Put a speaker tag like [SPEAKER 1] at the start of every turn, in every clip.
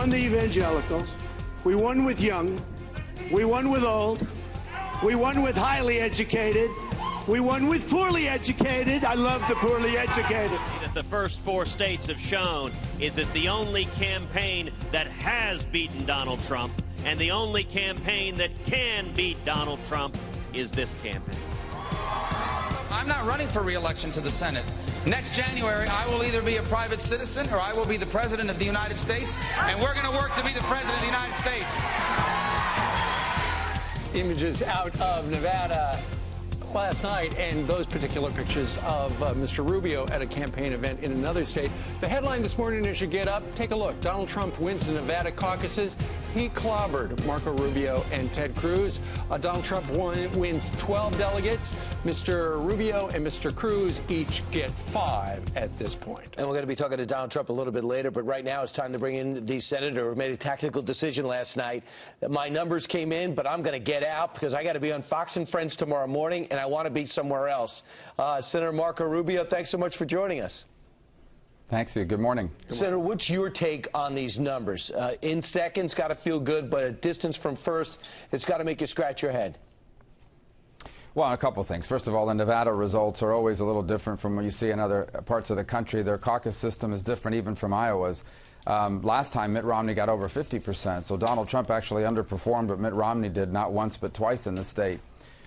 [SPEAKER 1] won the evangelicals. We won with young. We won with old. We won with highly educated. We won with poorly educated. I love the poorly educated.
[SPEAKER 2] That the first 4 states have shown is that the only campaign that has beaten Donald Trump and the only campaign that can beat Donald Trump is this campaign.
[SPEAKER 3] I'm not running for re-election to the Senate. Next January, I will either be a private citizen or I will be the President of the United States, and we're going to work to be the President of the United States.
[SPEAKER 4] Images out of Nevada last night, and those particular pictures of Mr. Rubio at a campaign event in another state. The headline this morning as you get up, take a look. Donald Trump wins the Nevada caucuses. He clobbered Marco Rubio and Ted Cruz. Donald Trump wins 12 delegates. Mr. Rubio and Mr. Cruz each get 5 at this point.
[SPEAKER 5] And we're going to be talking to Donald Trump a little bit later, but right now it's time to bring in the senator who made a tactical decision last night. My numbers came in, but I'm going to get out because I got to be on Fox and Friends tomorrow morning, and I want to be somewhere else. Senator Marco Rubio, thanks so much for joining us.
[SPEAKER 6] Thanks, you. Good morning.
[SPEAKER 5] Senator, what's your take on these numbers? In seconds, got to feel good, but at distance from first, it's got to make you scratch your head.
[SPEAKER 6] Well, a couple of things. First of all, the Nevada results are always a little different from what you see in other parts of the country. Their caucus system is different even from Iowa's. Last time, Mitt Romney got over 50%, so Donald Trump actually underperformed, but Mitt Romney did not once but twice in the state.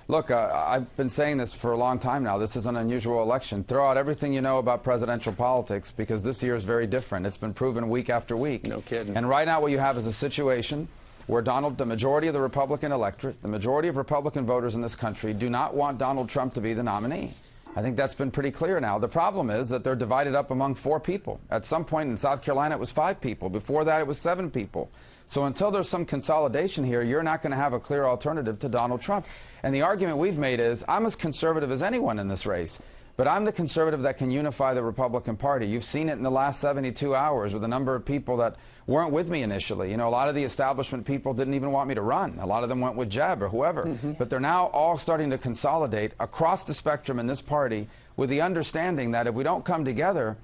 [SPEAKER 6] Look, I've been saying this for a long time now. This is an unusual election. Throw out everything you know about presidential politics because this year is very different. It's been proven week after week.
[SPEAKER 5] No kidding.
[SPEAKER 6] And right now what you have is a situation where the majority of the Republican electorate, the majority of Republican voters in this country do not want Donald Trump to be the nominee. I think that's been pretty clear now. The problem is that they're divided up among 4 people. At some point in South Carolina, it was 5 people. Before that, it was 7 people. So until there's some consolidation here, you're not going to have a clear alternative to Donald Trump. And the argument we've made is, I'm as conservative as anyone in this race, but I'm the conservative that can unify the Republican Party. You've seen it in the last 72 hours with a number of people that weren't with me initially. You know, a lot of the establishment people didn't even want me to run. A lot of them went with Jeb or whoever. But they're now all starting to consolidate across the spectrum in this party with the understanding that if we don't come together,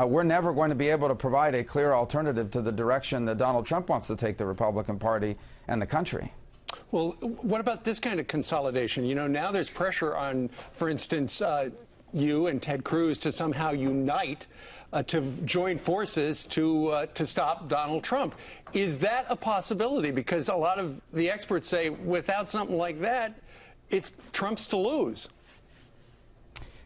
[SPEAKER 6] we're never going to be able to provide a clear alternative to the direction that Donald Trump wants to take the Republican Party and the country.
[SPEAKER 4] Well, what about this kind of consolidation? You know, now there's pressure on, for instance, you and Ted Cruz to somehow unite to join forces to stop Donald Trump. Is that a possibility? Because a lot of the experts say without something like that, it's Trump's to lose.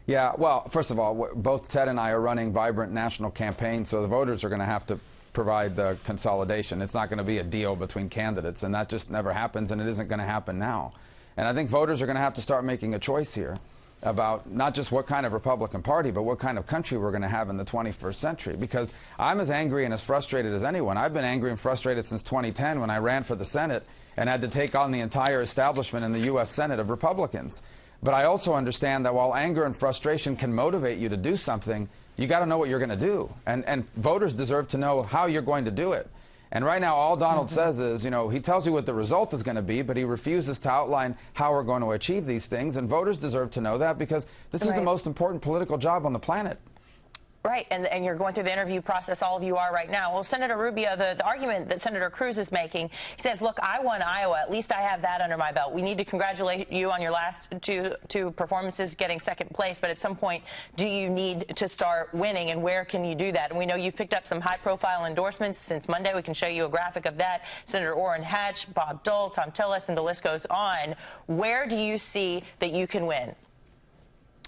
[SPEAKER 6] Yeah, well, first of all, both Ted and I are running vibrant national campaigns, so the voters are going to have to provide the consolidation. It's not going to be a deal between candidates, and that just never happens, and it isn't going to happen now. And I think voters are going to have to start making a choice here about not just what kind of Republican Party, but what kind of country we're going to have in the 21st century. Because I'm as angry and as frustrated as anyone. I've been angry and frustrated since 2010 when I ran for the Senate and had to take on the entire establishment in the U.S. Senate of Republicans. But I also understand that while anger and frustration can motivate you to do something, you got to know what you're going to do. And voters deserve to know how you're going to do it. And right now, all Donald says is, you know, he tells you what the result is going to be, but he refuses to outline how we're going to achieve these things. And voters deserve to know that because this is the most important political job on the planet.
[SPEAKER 7] Right, and you're going through the interview process, all of you are right now. Well, Senator Rubio, the argument that Senator Cruz is making, he says, look, I won Iowa. At least I have that under my belt. We need to congratulate you on your last two performances, getting second place, but at some point, do you need to start winning, and where can you do that? And we know you've picked up some high-profile endorsements since Monday. We can show you a graphic of that. Senator Orrin Hatch, Bob Dole, Tom Tillis, and the list goes on. Where do you see that you can win?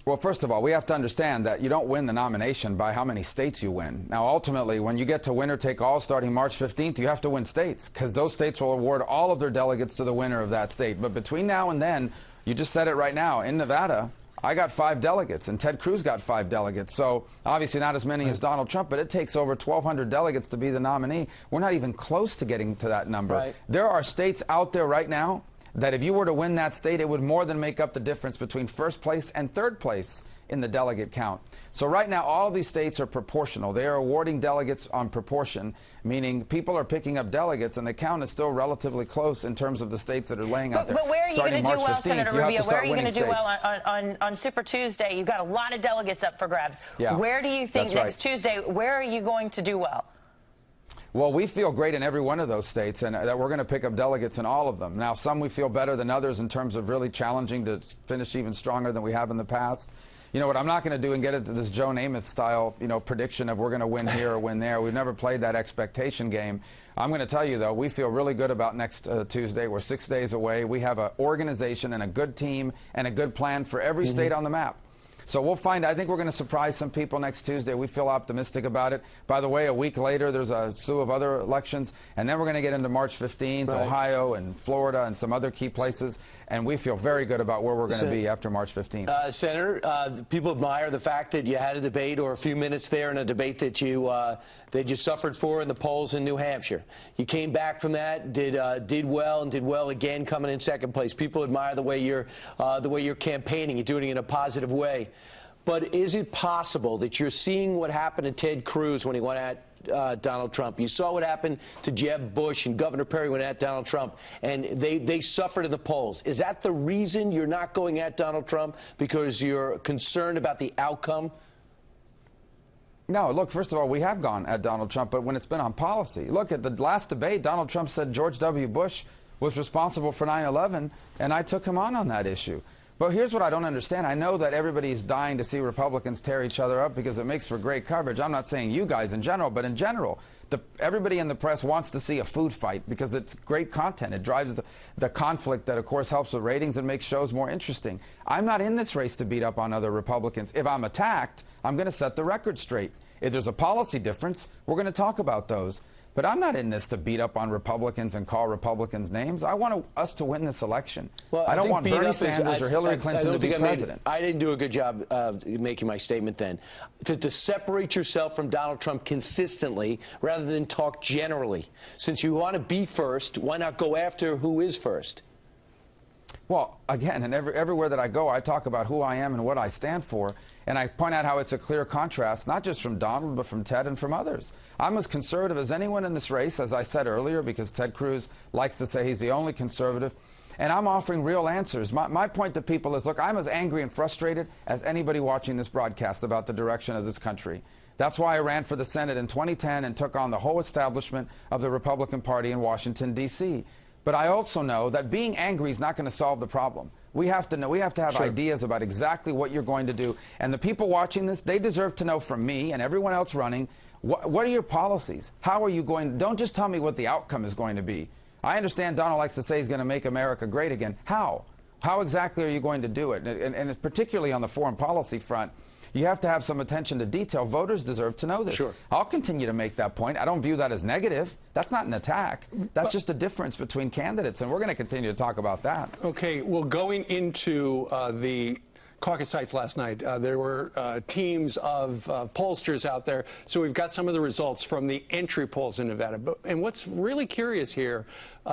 [SPEAKER 6] Well, first of all, we have to understand that you don't win the nomination by how many states you win. Now, ultimately, when you get to winner-take-all starting March 15th, you have to win states, because those states will award all of their delegates to the winner of that state. But between now and then, you just said it right now, in Nevada, I got 5 delegates, and Ted Cruz got 5 delegates. So, obviously not as many as Donald Trump, but it takes over 1,200 delegates to be the nominee. We're not even close to getting to that number.
[SPEAKER 5] Right.
[SPEAKER 6] There are states out there right now that if you were to win that state, it would more than make up the difference between first place and third place in the delegate count. So right now, all of these states are proportional. They are awarding delegates on proportion, meaning people are picking up delegates, and the count is still relatively close in terms of the states that are laying out there.
[SPEAKER 7] But where are you going to do well, Senator Rubio? Where are you going to do well on Super Tuesday? You've got a lot of delegates up for grabs.
[SPEAKER 6] Yeah,
[SPEAKER 7] where do you think next Tuesday, where are you going to do well?
[SPEAKER 6] Well, we feel great in every one of those states, and that we're going to pick up delegates in all of them. Now, some we feel better than others in terms of really challenging to finish even stronger than we have in the past. You know, what I'm not going to do and get into this Joe Namath style, you know, prediction of we're going to win here or win there. We've never played that expectation game. I'm going to tell you, though, we feel really good about next Tuesday. We're 6 days away. We have an organization and a good team and a good plan for every state on the map. So we'll find. I think we're going to surprise some people next Tuesday. We feel optimistic about it. By the way, a week later, there's a slew of other elections, and then we're going to get into March 15th, Ohio and Florida and some other key places, and we feel very good about where we're going to be after March 15th.
[SPEAKER 5] Senator, people admire the fact that you had a debate or a few minutes there in a debate that you suffered for in the polls in New Hampshire. You came back from that, did well, and did well again, coming in second place. People admire the way you're campaigning. You're doing it in a positive way. But is it possible that you're seeing what happened to Ted Cruz when he went at Donald Trump? You saw what happened to Jeb Bush and Governor Perry when at Donald Trump, and they suffered in the polls. Is that the reason you're not going at Donald Trump, because you're concerned about the outcome?
[SPEAKER 6] No, look, first of all, we have gone at Donald Trump, but when it's been on policy. Look, at the last debate, Donald Trump said George W. Bush was responsible for 9/11, and I took him on that issue. But here's what I don't understand. I know that everybody's dying to see Republicans tear each other up because it makes for great coverage. I'm not saying you guys in general, but in general, everybody in the press wants to see a food fight because it's great content. It drives the conflict that, of course, helps with ratings and makes shows more interesting. I'm not in this race to beat up on other Republicans. If I'm attacked, I'm going to set the record straight. If there's a policy difference, we're going to talk about those. But I'm not in this to beat up on Republicans and call Republicans names. I want us to win this election. Well, I don't want Bernie Sanders or Hillary Clinton to be president.
[SPEAKER 5] I didn't do a good job of making my statement then. To separate yourself from Donald Trump consistently rather than talk generally. Since you want to be first, why not go after who is first?
[SPEAKER 6] Well, again, and everywhere that I go, I talk about who I am and what I stand for, and I point out how it's a clear contrast, not just from Donald, but from Ted and from others. I'm as conservative as anyone in this race, as I said earlier, because Ted Cruz likes to say he's the only conservative, and I'm offering real answers. My point to people is, look, I'm as angry and frustrated as anybody watching this broadcast about the direction of this country. That's why I ran for the Senate in 2010 and took on the whole establishment of the Republican Party in Washington, D.C. But I also know that being angry is not going to solve the problem. We have to know. We have to have ideas about exactly what you're going to do. And the people watching this, they deserve to know from me and everyone else running, what are your policies? How are you going? Don't just tell me what the outcome is going to be. I understand Donald likes to say he's going to make America great again. How? How exactly are you going to do it? And particularly on the foreign policy front, you have to have some attention to detail. Voters deserve to know this. Sure. I'll continue to make that point. I don't view that as negative. That's not an attack. That's just a difference between candidates, and we're going to continue to talk about that.
[SPEAKER 4] Okay. Well, going into the caucus sites last night, there were teams of pollsters out there, so we've got some of the results from the entry polls in Nevada. And what's really curious here,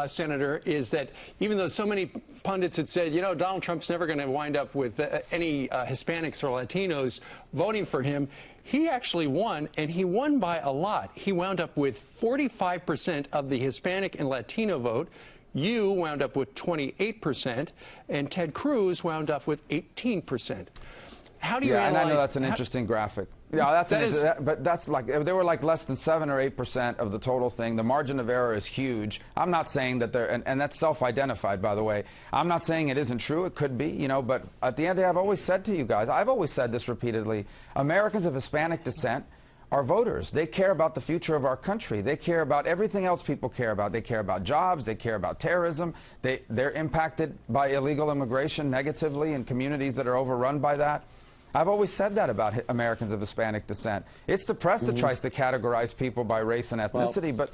[SPEAKER 4] Senator, is that even though so many pundits had said, you know, Donald Trump's never going to wind up with any Hispanics or Latinos voting for him, he actually won, and he won by a lot. He wound up with 45% of the Hispanic and Latino vote. You wound up with 28%, and Ted Cruz wound up with 18%. How do you analyze?
[SPEAKER 6] And I know that's an interesting graphic. Yeah, but that's like, they were like less than 7 or 8% of the total thing. The margin of error is huge. I'm not saying that they're, and that's self-identified, by the way. I'm not saying it isn't true. It could be, you know, but at the end of the day, I've always said to you guys, I've always said this repeatedly, Americans of Hispanic descent are voters. They care about the future of our country. They care about everything else people care about. They care about jobs. They care about terrorism. They're impacted by illegal immigration negatively in communities that are overrun by that. I've always said that about Americans of Hispanic descent. It's the press that tries to categorize people by race and ethnicity, but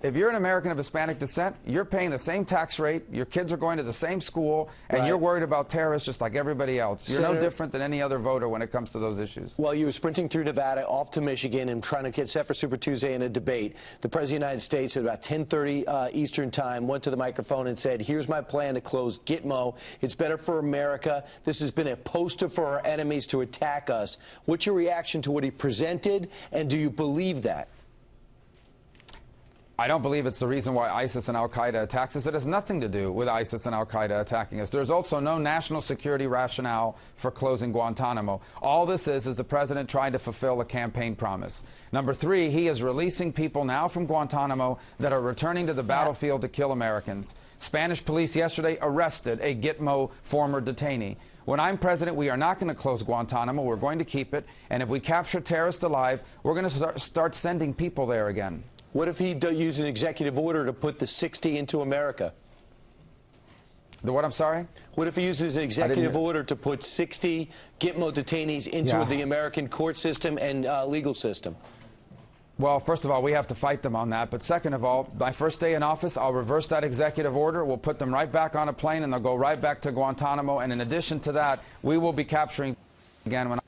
[SPEAKER 6] if you're an American of Hispanic descent, you're paying the same tax rate, your kids are going to the same school, and you're worried about terrorists just like everybody else. You're no different than any other voter when it comes to those issues.
[SPEAKER 5] Well, you were sprinting through Nevada, off to Michigan, and trying to get set for Super Tuesday in a debate. The President of the United States at about 10:30 Eastern Time went to the microphone and said, here's my plan to close Gitmo. It's better for America. This has been a poster for our enemies to attack us. What's your reaction to what he presented, and do you believe that?
[SPEAKER 6] I don't believe it's the reason why ISIS and al-Qaeda attacks us. It has nothing to do with ISIS and al-Qaeda attacking us. There's also no national security rationale for closing Guantanamo. All this is the president trying to fulfill a campaign promise. Number 3, he is releasing people now from Guantanamo that are returning to the battlefield to kill Americans. Spanish police yesterday arrested a Gitmo former detainee. When I'm president, we are not going to close Guantanamo. We're going to keep it. And if we capture terrorists alive, we're going to start sending people there again.
[SPEAKER 5] What if he used an executive order to put the 60 into America?
[SPEAKER 6] The what, I'm sorry?
[SPEAKER 5] What if he uses an executive order to put 60 Gitmo detainees into the American court system and legal system?
[SPEAKER 6] Well, first of all, we have to fight them on that. But second of all, my first day in office, I'll reverse that executive order. We'll put them right back on a plane, and they'll go right back to Guantanamo. And in addition to that, we will be capturing again when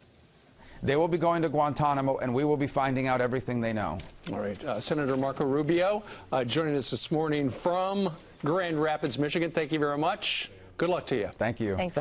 [SPEAKER 6] they will be going to Guantanamo, and we will be finding out everything they know.
[SPEAKER 4] All right. Senator Marco Rubio joining us this morning from Grand Rapids, Michigan. Thank you very much. Good luck to you.
[SPEAKER 6] Thank you.
[SPEAKER 7] Thanks.